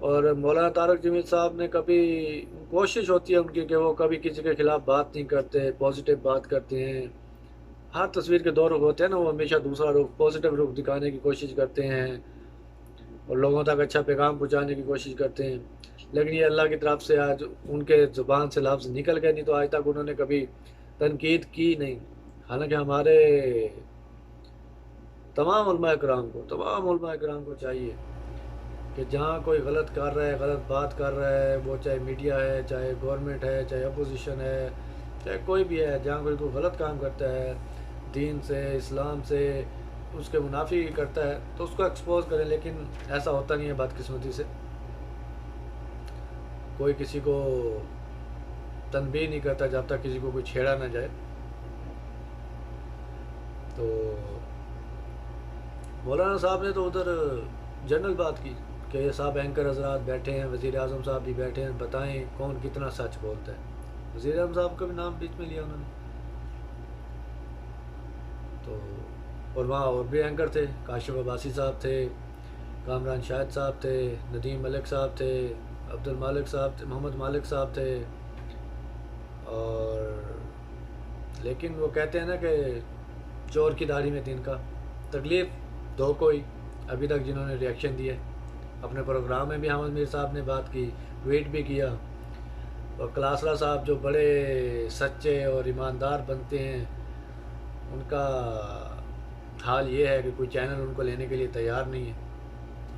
اور مولانا طارق جمیل صاحب نے کبھی کوشش ہوتی ہے ان کی کہ وہ کبھی کسی کے خلاف بات نہیں کرتے، پازیٹیو بات کرتے ہیں. ہر تصویر کے دو رخ ہوتے ہیں نا، وہ ہمیشہ دوسرا رخ، پازیٹیو رخ دکھانے کی کوشش کرتے ہیں اور لوگوں تک اچھا پیغام پہنچانے کی کوشش کرتے ہیں. لیکن یہ اللہ کی طرف سے آج ان کے زبان سے لفظ نکل گئے، نہیں تو آج تک انہوں نے کبھی تنقید کی نہیں. حالانکہ ہمارے تمام علماء کرام کو چاہیے کہ جہاں کوئی غلط کر رہا ہے، غلط بات کر رہا ہے، وہ چاہے میڈیا ہے، چاہے گورنمنٹ ہے، چاہے اپوزیشن ہے، چاہے کوئی بھی ہے، جہاں کوئی غلط کام کرتا ہے دین سے، اسلام سے، اس کے منافی کرتا ہے تو اس کو ایکسپوز کریں. لیکن ایسا ہوتا نہیں ہے بدقسمتی سے. کوئی کسی کو تنبیہ نہیں کرتا جب تک کسی کو کوئی چھیڑا نہ جائے. تو مولانا صاحب نے تو ادھر جنرل بات کی کہ یہ صاحب اینکر حضرات بیٹھے ہیں، وزیر اعظم صاحب بھی بیٹھے ہیں، بتائیں کون کتنا سچ بولتا ہے. وزیر اعظم صاحب کا بھی نام بیچ میں لیا انہوں نے. تو اور وہاں اور بھی اینکر تھے، کاشف عباسی صاحب تھے، کامران شاہد صاحب تھے، ندیم ملک صاحب تھے، عبد المالک صاحب تھے، محمد مالک صاحب تھے. اور لیکن وہ کہتے ہیں نا کہ چور کی داڑھی میں تین کا. تکلیف دو کوئی ابھی تک جنہوں نے ریئیکشن دیے. اپنے پروگرام میں بھی حامد میر صاحب نے بات کی، ٹویٹ بھی کیا. اور کلاسرا صاحب جو بڑے سچے اور ایماندار بنتے ہیں، ان کا حال یہ ہے کہ کوئی چینل ان کو لینے کے لیے تیار نہیں ہے،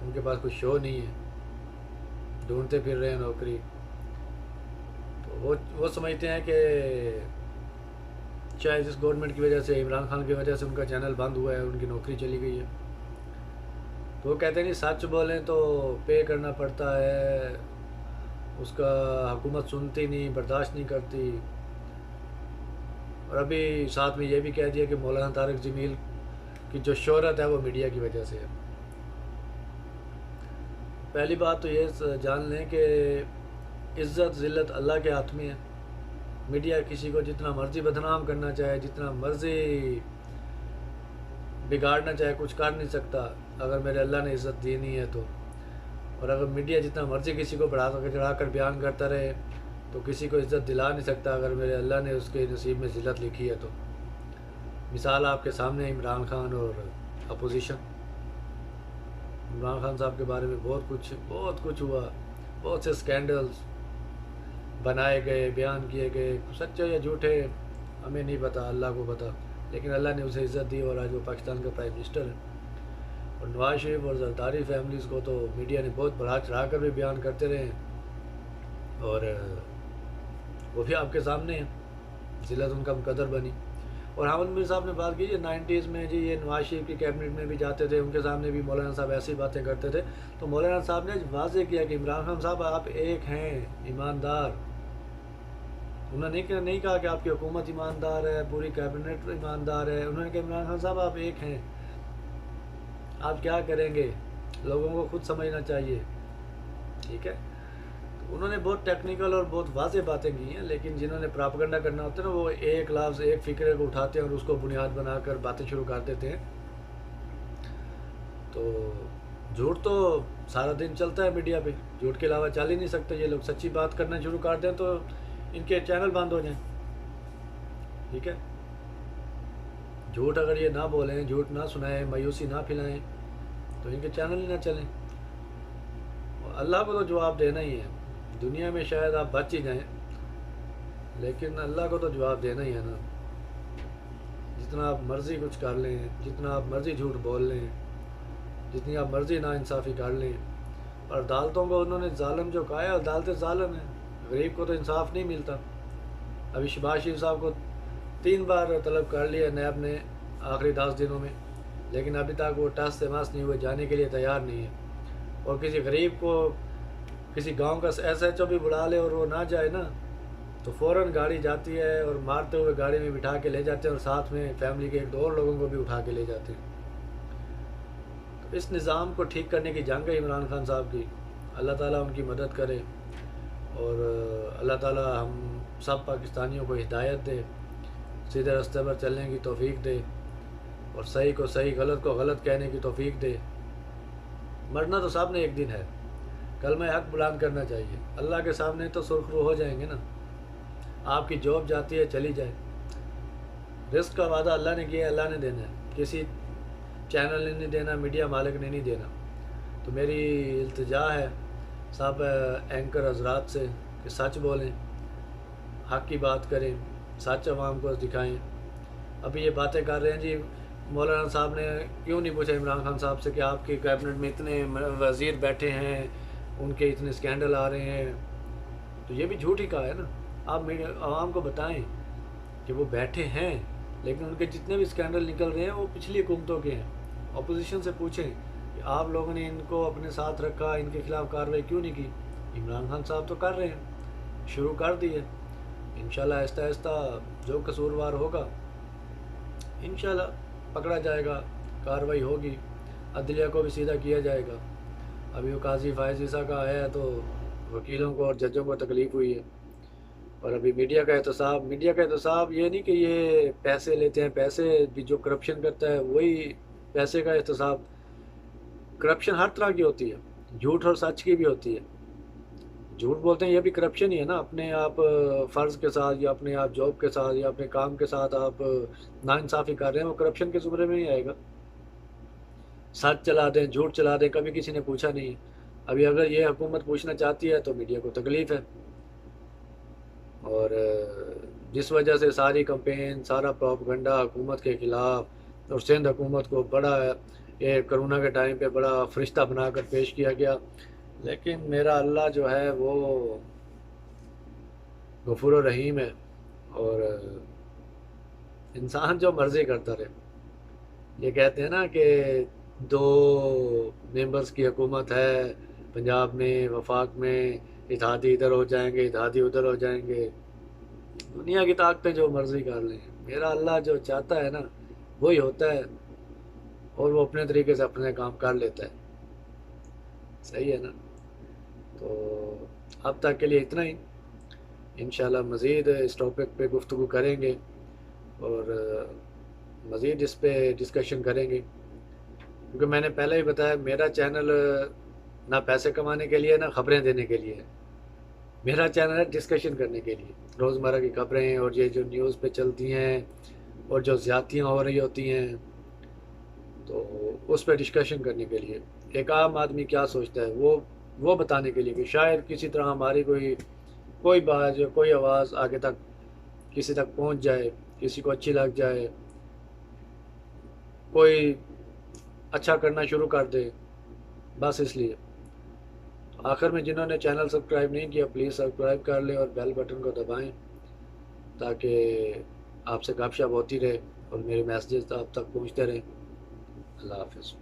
ان کے پاس کوئی شو نہیں ہے، ڈھونڈتے پھر رہے ہیں نوکری. تو وہ سمجھتے ہیں کہ شاید اس گورنمنٹ کی وجہ سے، عمران خان کی وجہ سے ان کا چینل بند ہوا ہے، ان کی نوکری چلی گئی ہے. تو وہ کہتے ہیں نہیں سچ بولیں تو پے کرنا پڑتا ہے، اس کا حکومت سنتی نہیں، برداشت نہیں کرتی. اور ابھی ساتھ میں یہ بھی کہہ دیا کہ مولانا طارق جمیل کی جو شہرت ہے وہ میڈیا کی وجہ سے ہے. پہلی بات تو یہ جان لیں کہ عزت ذلت اللہ کے ہاتھ میں ہے. میڈیا کسی کو جتنا مرضی بدنام کرنا چاہے، جتنا مرضی بگاڑنا چاہے، کچھ کر نہیں سکتا اگر میرے اللہ نے عزت دی نہیں ہے تو. اور اگر میڈیا جتنا مرضی کسی کو بڑھا کر چڑھا کر بیان کرتا رہے تو کسی کو عزت دلا نہیں سکتا اگر میرے اللہ نے اس کے نصیب میں ذلت لکھی ہے تو. مثال آپ کے سامنے عمران خان اور اپوزیشن. عمران خان صاحب کے بارے میں بہت کچھ ہوا، بہت سے سکینڈلز بنائے گئے، بیان کیے گئے، سچے یا جھوٹے ہمیں نہیں پتہ، اللہ کو پتہ. لیکن اللہ نے اسے عزت دی اور آج وہ پاکستان کا پرائم منسٹر ہے. اور نواز شریف اور زرداری فیملیز کو تو میڈیا نے بہت بڑھا چڑھا کر بھی بیان کرتے رہے ہیں، اور وہ بھی آپ کے سامنے ہیں. ذلت ان کا مقدر بنی. اور حامد میر صاحب نے بات کی 90s میں جی یہ نواز شریف کی کیبنٹ میں بھی جاتے تھے، ان کے سامنے بھی مولانا صاحب ایسی باتیں کرتے تھے. تو مولانا صاحب نے واضح کیا کہ عمران خان صاحب آپ ایک ہیں ایماندار. انہوں نے نہیں کہا کہ آپ کی حکومت ایماندار ہے، پوری کیبنٹ ایماندار ہے. انہوں نے کہا عمران خان صاحب آپ ایک ہیں، آپ کیا کریں گے لوگوں کو خود سمجھنا چاہیے. ٹھیک ہے. انہوں نے بہت ٹیکنیکل اور بہت واضح باتیں کی ہیں، لیکن جنہوں نے پراپگنڈا کرنا ہوتا ہے نا، وہ ایک لفظ ایک فکرے کو اٹھاتے ہیں اور اس کو بنیاد بنا کر باتیں شروع کر دیتے ہیں. تو جھوٹ تو سارا دن چلتا ہے میڈیا پہ، جھوٹ کے علاوہ چل ہی نہیں سکتے. یہ لوگ سچی بات کرنا شروع کر دیں تو ان کے چینل بند ہو جائیں. ٹھیک ہے. جھوٹ اگر یہ نہ بولیں، جھوٹ نہ سنائیں، مایوسی نہ پھیلائیں تو ان کے چینل ہی نہ چلیں. اللہ کو تو جواب دینا ہی ہے. دنیا میں شاید آپ بچ ہی جائیں، لیکن اللہ کو تو جواب دینا ہی ہے نا. جتنا آپ مرضی کچھ کر لیں، جتنا آپ مرضی جھوٹ بول لیں، جتنی آپ مرضی ناانصافی کر لیں. اور عدالتوں کو انہوں نے ظالم جو کہا ہے، عدالتیں ظالم ہیں. غریب کو تو انصاف نہیں ملتا. ابھی شہباز شریف صاحب کو 3 بار طلب کر لیا نیب نے آخری 10 دنوں میں، لیکن ابھی تک وہ ٹس سے مس نہیں ہوئے، جانے کے لیے تیار نہیں ہے. اور کسی غریب کو کسی گاؤں کا ایس ایچ او بھی بلا لے اور وہ نہ جائے نا تو فوراً گاڑی جاتی ہے اور مارتے ہوئے گاڑی میں بٹھا کے لے جاتے ہیں، اور ساتھ میں فیملی کے 1-2 اور لوگوں کو بھی اٹھا کے لے جاتے ہیں. تو اس نظام کو ٹھیک کرنے کی جنگ ہے عمران خان صاحب کی. اللہ تعالیٰ ان کی مدد کرے اور اللہ تعالیٰ ہم سب پاکستانیوں کو ہدایت دے، سیدھے راستے پر چلنے کی توفیق دے اور صحیح کو صحیح، غلط کو غلط کہنے کی توفیق دے. مرنا تو سب نے ایک دن ہے، کلمہ حق بلند کرنا چاہیے. اللہ کے سامنے تو سرخرو ہو جائیں گے نا. آپ کی جاب جاتی ہے چلی جائے. رزق کا وعدہ اللہ نے کیا ہے, اللہ نے دینا ہے, کسی چینل نے نہیں دینا, میڈیا مالک نے نہیں دینا. تو میری التجا ہے سب اینکر حضرات سے کہ سچ بولیں, حق کی بات کریں, سچ عوام کو دکھائیں. ابھی یہ باتیں کر رہے ہیں جی, مولانا صاحب نے کیوں نہیں پوچھا عمران خان صاحب سے کہ آپ کی کیبنٹ میں اتنے وزیر بیٹھے ہیں, ان کے اتنے اسکینڈل آ رہے ہیں. تو یہ بھی جھوٹ ہی کہا ہے نا. آپ عوام کو بتائیں کہ وہ بیٹھے ہیں, لیکن ان کے جتنے بھی اسکینڈل نکل رہے ہیں وہ پچھلی حکومتوں کے ہیں. اپوزیشن سے پوچھیں کہ آپ لوگوں نے ان کو اپنے ساتھ رکھا, ان کے خلاف کارروائی کیوں نہیں کی. عمران خان صاحب تو کر رہے ہیں, شروع کر دیے. انشاءاللہ آہستہ آہستہ جو قصوروار ہوگا انشاءاللہ پکڑا جائے گا, کارروائی ہوگی, عدلیہ کو بھی سیدھا کیا جائے گا. ابھی وہ قاضی فائز عیسیٰ کا آیا ہے تو وکیلوں کو اور ججوں کو تکلیف ہوئی ہے. اور ابھی میڈیا کا احتساب یہ نہیں کہ یہ پیسے لیتے ہیں, پیسے بھی جو کرپشن کرتا ہے وہی پیسے کا احتساب. کرپشن ہر طرح کی ہوتی ہے, جھوٹ اور سچ کی بھی ہوتی ہے. جھوٹ بولتے ہیں یہ بھی کرپشن ہی ہے نا. اپنے آپ فرض کے ساتھ یا اپنے آپ جاب کے ساتھ یا اپنے کام کے ساتھ آپ ناانصافی کر رہے ہیں, وہ کرپشن کے زمرے میں نہیں آئے گا. سچ چلا دیں, جھوٹ چلا دیں, کبھی کسی نے پوچھا نہیں. ابھی اگر یہ حکومت پوچھنا چاہتی ہے تو میڈیا کو تکلیف ہے. اور جس وجہ سے ساری کمپین, سارا پروپیگنڈا حکومت کے خلاف, اور سندھ حکومت کو بڑا یہ کرونا کے ٹائم پہ بڑا فرشتہ بنا کر پیش کیا گیا. لیکن میرا اللہ جو ہے وہ غفور و رحیم ہے, اور انسان جو مرضی کرتا رہے. یہ کہتے ہیں نا کہ 2 ممبرز کی حکومت ہے پنجاب میں, وفاق میں, اتحادی ادھر ہو جائیں گے, اتحادی ادھر ہو جائیں گے. دنیا کی طاقتیں جو مرضی کر لیں, میرا اللہ جو چاہتا ہے نا وہی ہوتا ہے, اور وہ اپنے طریقے سے اپنے کام کر لیتا ہے. صحیح ہے نا. تو اب تک کے لیے اتنا ہی. انشاءاللہ مزید اس ٹاپک پہ گفتگو کریں گے اور مزید اس پہ ڈسکشن کریں گے, کیونکہ میں نے پہلے ہی بتایا میرا چینل نہ پیسے کمانے کے لیے نہ خبریں دینے کے لیے. میرا چینل ہے ڈسکشن کرنے کے لیے, روزمرہ کی خبریں اور یہ جو نیوز پہ چلتی ہیں اور جو زیادتیاں ہو رہی ہوتی ہیں تو اس پہ ڈسکشن کرنے کے لیے. ایک عام آدمی کیا سوچتا ہے وہ بتانے کے لیے کہ شاید کسی طرح ہماری کوئی بات, کوئی آواز آگے تک کسی تک پہنچ جائے, کسی کو اچھی لگ جائے, کوئی اچھا کرنا شروع کر دے, بس اس لیے. آخر میں جنہوں نے چینل سبسکرائب نہیں کیا پلیز سبسکرائب کر لیں اور بیل بٹن کو دبائیں تاکہ آپ سے گپ شپ ہوتی رہے اور میرے میسیجز آپ تک پہنچتے رہیں. اللہ حافظ.